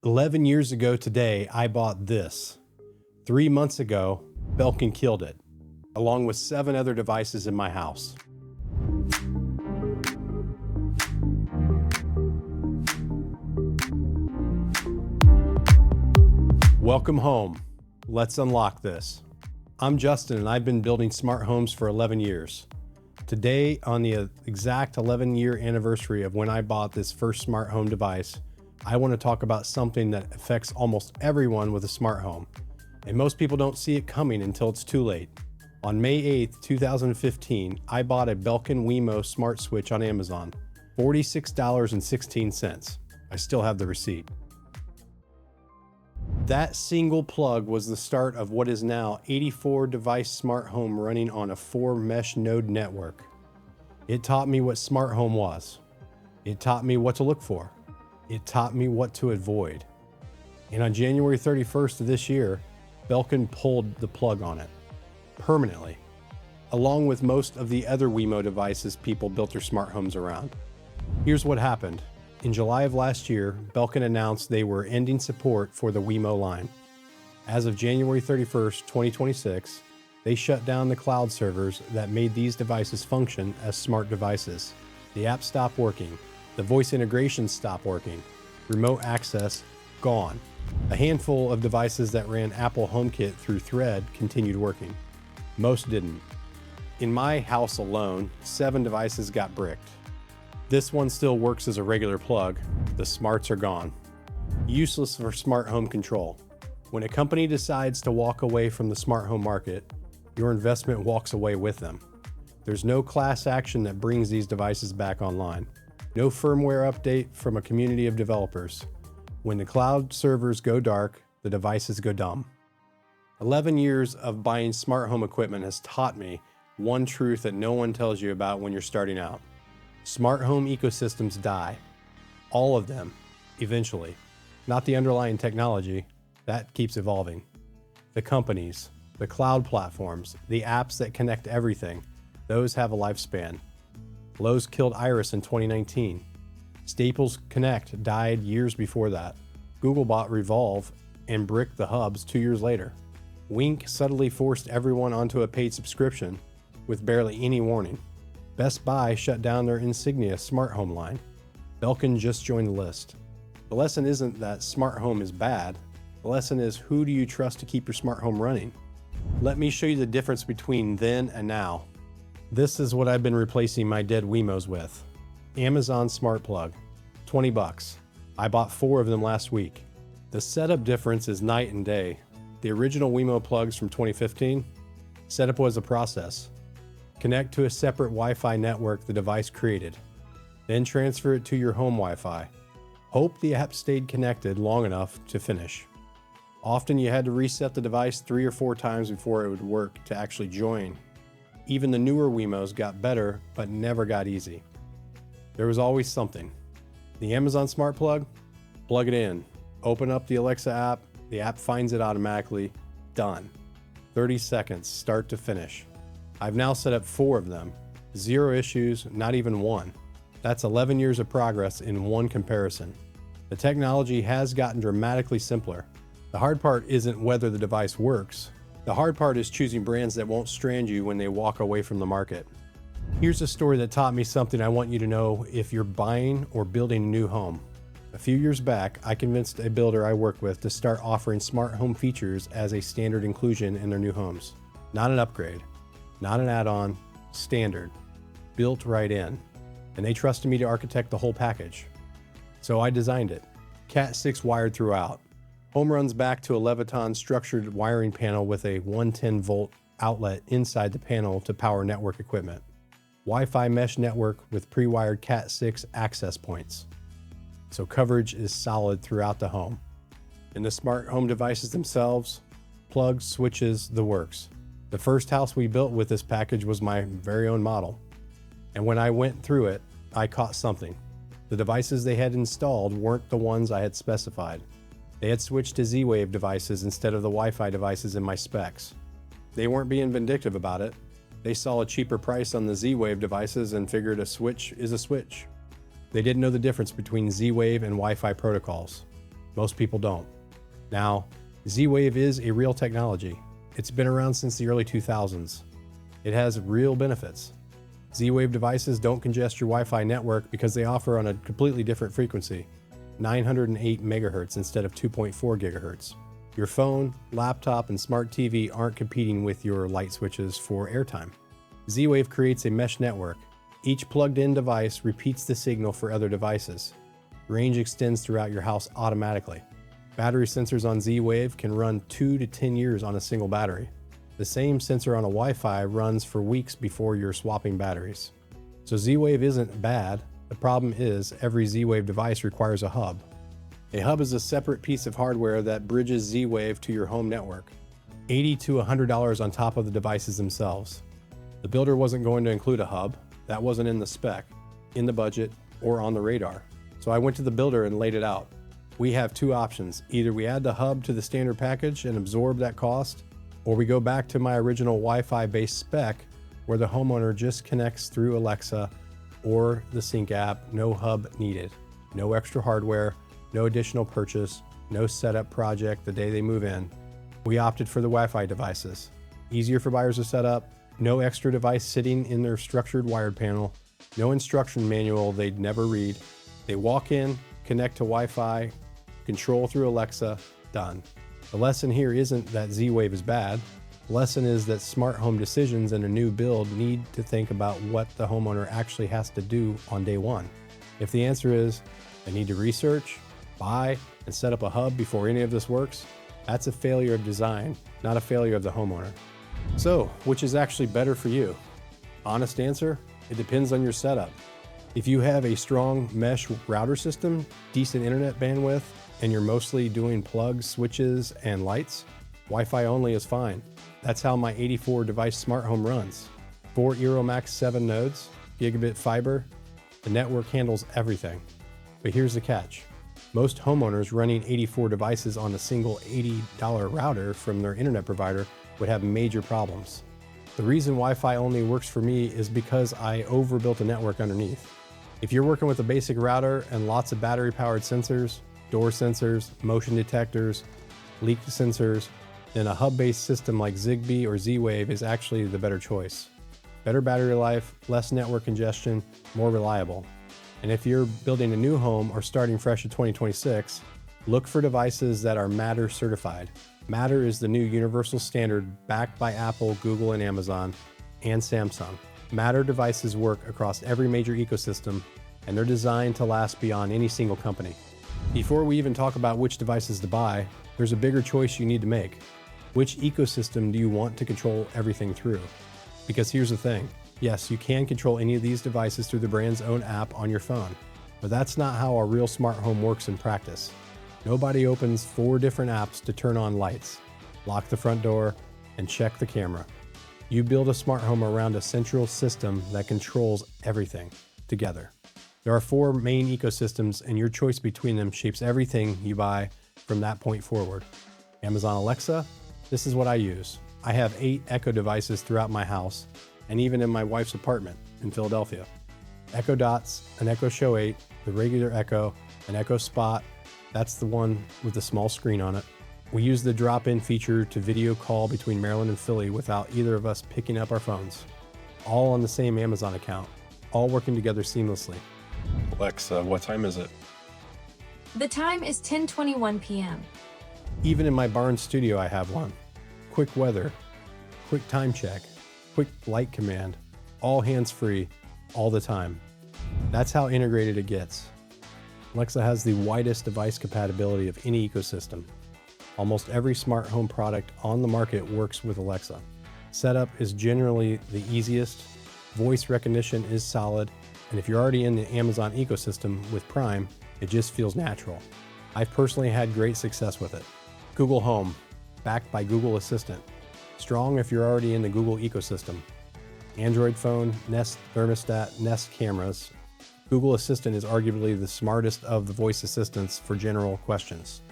11 years ago today, I bought this. 3 months ago, Belkin killed it, along with 7 other devices in my house. Welcome home. Let's unlock this. I'm Justin, and I've been building smart homes for 11 years. Today, on the exact 11-year anniversary of when I bought this first smart home device, I want to talk about something that affects almost everyone with a smart home, and most people don't see it coming until it's too late. On May 8th, 2015, I bought a Belkin WeMo smart switch on Amazon, $46.16. I still have the receipt. That single plug was the start of what is now 84 device smart home running on a 4 mesh node network. It taught me what smart home was. It taught me what to look for. It taught me what to avoid. And on January 31st of this year, Belkin pulled the plug on it permanently, along with most of the other WeMo devices people built their smart homes around. Here's what happened. In July of last year, Belkin announced they were ending support for the WeMo line. As of January 31st, 2026, they shut down the cloud servers that made these devices function as smart devices. The app stopped working. The voice integration stopped working. Remote access, gone. A handful of devices that ran Apple HomeKit through Thread continued working. Most didn't. In my house alone, 7 devices got bricked. This one still works as a regular plug. The smarts are gone. Useless for smart home control. When a company decides to walk away from the smart home market, your investment walks away with them. There's no class action that brings these devices back online. No firmware update from a community of developers. When the cloud servers go dark, the devices go dumb. 11 years of buying smart home equipment has taught me one truth that no one tells you about when you're starting out. Smart home ecosystems die. All of them, eventually. Not the underlying technology, that keeps evolving. The companies, the cloud platforms, the apps that connect everything, those have a lifespan. Lowe's killed Iris in 2019. Staples Connect died years before that. Google bought Revolve and bricked the hubs 2 years later. Wink subtly forced everyone onto a paid subscription with barely any warning. Best Buy shut down their Insignia smart home line. Belkin just joined the list. The lesson isn't that smart home is bad. The lesson is, who do you trust to keep your smart home running? Let me show you the difference between then and now. This is what I've been replacing my dead WeMos with. Amazon Smart Plug, 20 bucks. I bought 4 of them last week. The setup difference is night and day. The original WeMo plugs from 2015, setup was a process. Connect to a separate Wi-Fi network the device created. Then transfer it to your home Wi-Fi. Hope the app stayed connected long enough to finish. Often you had to reset the device 3 or 4 times before it would work to actually join. Even the newer WeMos got better, but never got easy. There was always something. The Amazon Smart Plug? Plug it in. Open up the Alexa app. The app finds it automatically. Done. 30 seconds, start to finish. I've now set up 4 of them. 0 issues, not even one. That's 11 years of progress in one comparison. The technology has gotten dramatically simpler. The hard part isn't whether the device works. The hard part is choosing brands that won't strand you when they walk away from the market. Here's a story that taught me something I want you to know if you're buying or building a new home. A few years back, I convinced a builder I work with to start offering smart home features as a standard inclusion in their new homes. Not an upgrade. Not an add-on, standard, built right in. And they trusted me to architect the whole package. So I designed it. Cat 6 wired throughout. Home runs back to a Leviton structured wiring panel with a 110 volt outlet inside the panel to power network equipment. Wi-Fi mesh network with pre-wired Cat 6 access points. So coverage is solid throughout the home. And the smart home devices themselves, plugs, switches, the works. The first house we built with this package was my very own model. And when I went through it, I caught something. The devices they had installed weren't the ones I had specified. They had switched to Z-Wave devices instead of the Wi-Fi devices in my specs. They weren't being vindictive about it. They saw a cheaper price on the Z-Wave devices and figured a switch is a switch. They didn't know the difference between Z-Wave and Wi-Fi protocols. Most people don't. Now, Z-Wave is a real technology. It's been around since the early 2000s. It has real benefits. Z-Wave devices don't congest your Wi-Fi network because they offer on a completely different frequency, 908 megahertz instead of 2.4 gigahertz. Your phone, laptop, and smart TV aren't competing with your light switches for airtime. Z-Wave creates a mesh network. Each plugged-in device repeats the signal for other devices. Range extends throughout your house automatically. Battery sensors on Z-Wave can run 2 to 10 years on a single battery. The same sensor on a Wi-Fi runs for weeks before you're swapping batteries. So Z-Wave isn't bad. The problem is every Z-Wave device requires a hub. A hub is a separate piece of hardware that bridges Z-Wave to your home network. $80 to $100 on top of the devices themselves. The builder wasn't going to include a hub. That wasn't in the spec, in the budget, or on the radar. So I went to the builder and laid it out. We have two options. Either we add the hub to the standard package and absorb that cost, or we go back to my original Wi-Fi based spec where the homeowner just connects through Alexa or the Sync app, no hub needed. No extra hardware, no additional purchase, no setup project the day they move in. We opted for the Wi-Fi devices. Easier for buyers to set up, no extra device sitting in their structured wired panel, no instruction manual they'd never read. They walk in, connect to Wi-Fi, control through Alexa, done. The lesson here isn't that Z-Wave is bad. The lesson is that smart home decisions in a new build need to think about what the homeowner actually has to do on day one. If the answer is they need to research, buy, and set up a hub before any of this works, that's a failure of design, not a failure of the homeowner. So, which is actually better for you? Honest answer, it depends on your setup. If you have a strong mesh router system, decent internet bandwidth, and you're mostly doing plugs, switches, and lights, Wi-Fi only is fine. That's how my 84 device smart home runs. 4 EuroMax 7 nodes, gigabit fiber, the network handles everything. But here's the catch. Most homeowners running 84 devices on a single $80 router from their internet provider would have major problems. The reason Wi-Fi only works for me is because I overbuilt a network underneath. If you're working with a basic router and lots of battery-powered sensors, door sensors, motion detectors, leak sensors, then a hub-based system like Zigbee or Z-Wave is actually the better choice. Better battery life, less network congestion, more reliable. And if you're building a new home or starting fresh in 2026, look for devices that are Matter certified. Matter is the new universal standard backed by Apple, Google, and Amazon, and Samsung. Matter devices work across every major ecosystem, and they're designed to last beyond any single company. Before we even talk about which devices to buy, there's a bigger choice you need to make. Which ecosystem do you want to control everything through? Because here's the thing. Yes, you can control any of these devices through the brand's own app on your phone, but that's not how a real smart home works in practice. Nobody opens 4 different apps to turn on lights, lock the front door, and check the camera. You build a smart home around a central system that controls everything together. There are 4 main ecosystems, and your choice between them shapes everything you buy from that point forward. Amazon Alexa, this is what I use. I have 8 Echo devices throughout my house, and even in my wife's apartment in Philadelphia. Echo Dots, an Echo Show 8, the regular Echo, an Echo Spot, that's the one with the small screen on it. We use the drop-in feature to video call between Maryland and Philly without either of us picking up our phones. All on the same Amazon account, all working together seamlessly. Alexa, what time is it? The time is 10:21 p.m. Even in my barn studio, I have one. Quick weather, quick time check, quick light command, all hands-free, all the time. That's how integrated it gets. Alexa has the widest device compatibility of any ecosystem. Almost every smart home product on the market works with Alexa. Setup is generally the easiest, voice recognition is solid, and if you're already in the Amazon ecosystem with Prime, it just feels natural. I've personally had great success with it. Google Home, backed by Google Assistant. Strong if you're already in the Google ecosystem. Android phone, Nest thermostat, Nest cameras. Google Assistant is arguably the smartest of the voice assistants for general questions.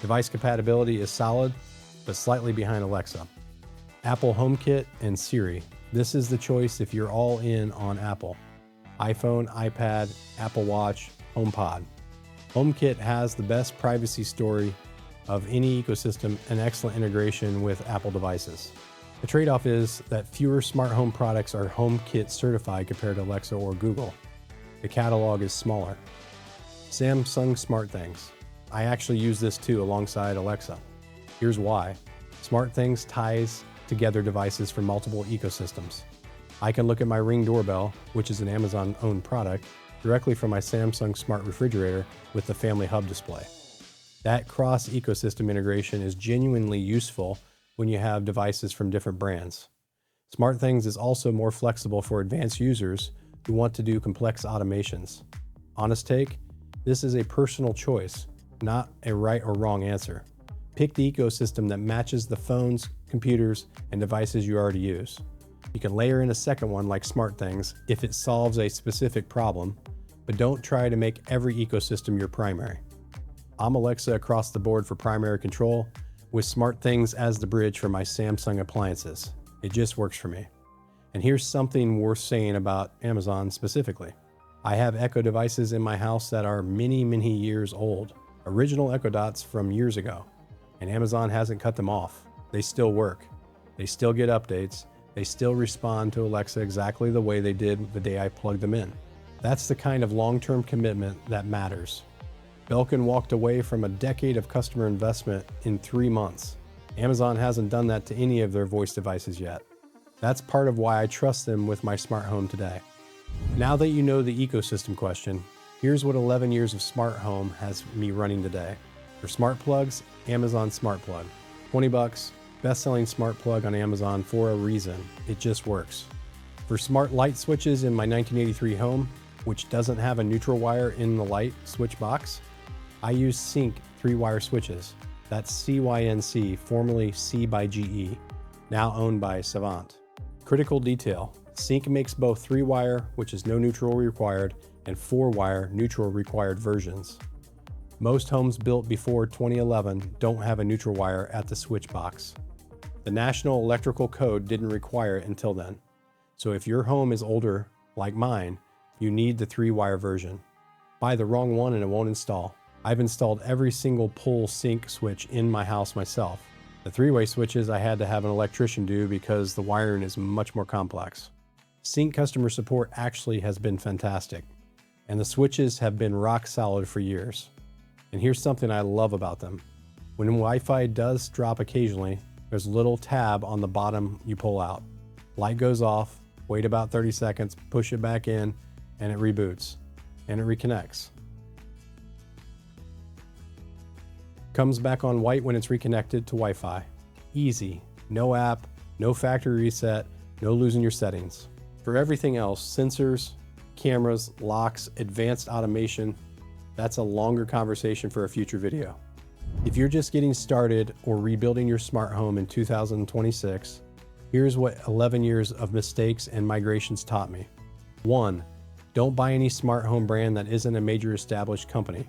Device compatibility is solid, but slightly behind Alexa. Apple HomeKit and Siri. This is the choice if you're all in on Apple. iPhone, iPad, Apple Watch, HomePod. HomeKit has the best privacy story of any ecosystem and excellent integration with Apple devices. The trade-off is that fewer smart home products are HomeKit certified compared to Alexa or Google. The catalog is smaller. Samsung SmartThings. I actually use this too alongside Alexa. Here's why. SmartThings ties together devices from multiple ecosystems. I can look at my Ring doorbell, which is an Amazon-owned product, directly from my Samsung smart refrigerator with the Family Hub display. That cross-ecosystem integration is genuinely useful when you have devices from different brands. SmartThings is also more flexible for advanced users who want to do complex automations. Honest take, this is a personal choice, not a right or wrong answer. Pick the ecosystem that matches the phones, computers, and devices you already use. You can layer in a second one like SmartThings if it solves a specific problem, but don't try to make every ecosystem your primary. I'm Alexa across the board for primary control, with SmartThings as the bridge for my Samsung appliances. It just works for me. And here's something worth saying about Amazon specifically. I have Echo devices in my house that are many years old, original Echo Dots from years ago, and Amazon hasn't cut them off. They still work. They still get updates. They still respond to Alexa exactly the way they did the day I plugged them in. That's the kind of long-term commitment that matters. Belkin walked away from a decade of customer investment in 3 months. Amazon hasn't done that to any of their voice devices yet. That's part of why I trust them with my smart home today. Now that you know the ecosystem question, here's what 11 years of smart home has me running today. For smart plugs, Amazon Smart Plug. $20, best-selling smart plug on Amazon for a reason. It just works. For smart light switches in my 1983 home, which doesn't have a neutral wire in the light switch box, I use Sync 3-wire switches. That's CYNC, formerly C by GE, now owned by Savant. Critical detail. Sync makes both 3-wire, which is no neutral required, and 4-wire neutral required versions. Most homes built before 2011 don't have a neutral wire at the switch box. The National Electrical Code didn't require it until then. So if your home is older, like mine, you need the 3-wire version. Buy the wrong one and it won't install. I've installed every single pull sync switch in my house myself. The 3-way switches I had to have an electrician do because the wiring is much more complex. Sync customer support actually has been fantastic, and the switches have been rock solid for years. And here's something I love about them. When Wi-Fi does drop occasionally, there's a little tab on the bottom you pull out. Light goes off, wait about 30 seconds, push it back in, and it reboots, and it reconnects. Comes back on white when it's reconnected to Wi-Fi. Easy, no app, no factory reset, no losing your settings. For everything else, sensors, cameras, locks, advanced automation, that's a longer conversation for a future video. If you're just getting started or rebuilding your smart home in 2026, here's what 11 years of mistakes and migrations taught me. 1. Don't buy any smart home brand that isn't a major established company.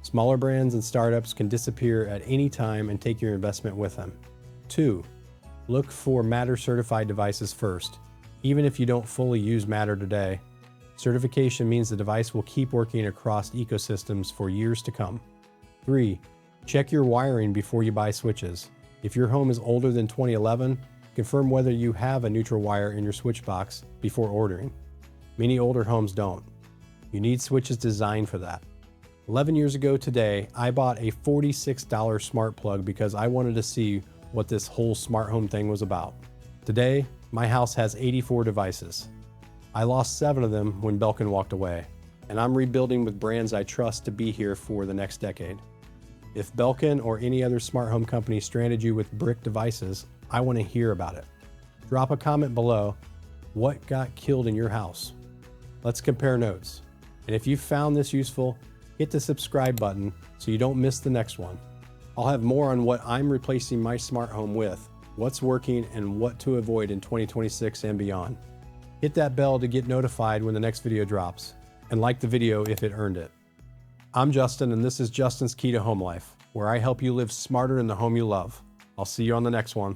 Smaller brands and startups can disappear at any time and take your investment with them. 2. Look for Matter certified devices first. Even if you don't fully use Matter today, certification means the device will keep working across ecosystems for years to come. 3. Check your wiring before you buy switches. If your home is older than 2011, confirm whether you have a neutral wire in your switch box before ordering. Many older homes don't. You need switches designed for that. 11 years ago today, I bought a $46 smart plug because I wanted to see what this whole smart home thing was about. Today, my house has 84 devices. I lost 7 of them when Belkin walked away, and I'm rebuilding with brands I trust to be here for the next decade. If Belkin or any other smart home company stranded you with brick devices, I want to hear about it. Drop a comment below. What got killed in your house? Let's compare notes. And if you found this useful, hit the subscribe button so you don't miss the next one. I'll have more on what I'm replacing my smart home with, what's working, and what to avoid in 2026 and beyond. Hit that bell to get notified when the next video drops, and like the video if it earned it. I'm Justin, and this is Justin's Key to Home Life, where I help you live smarter in the home you love. I'll see you on the next one.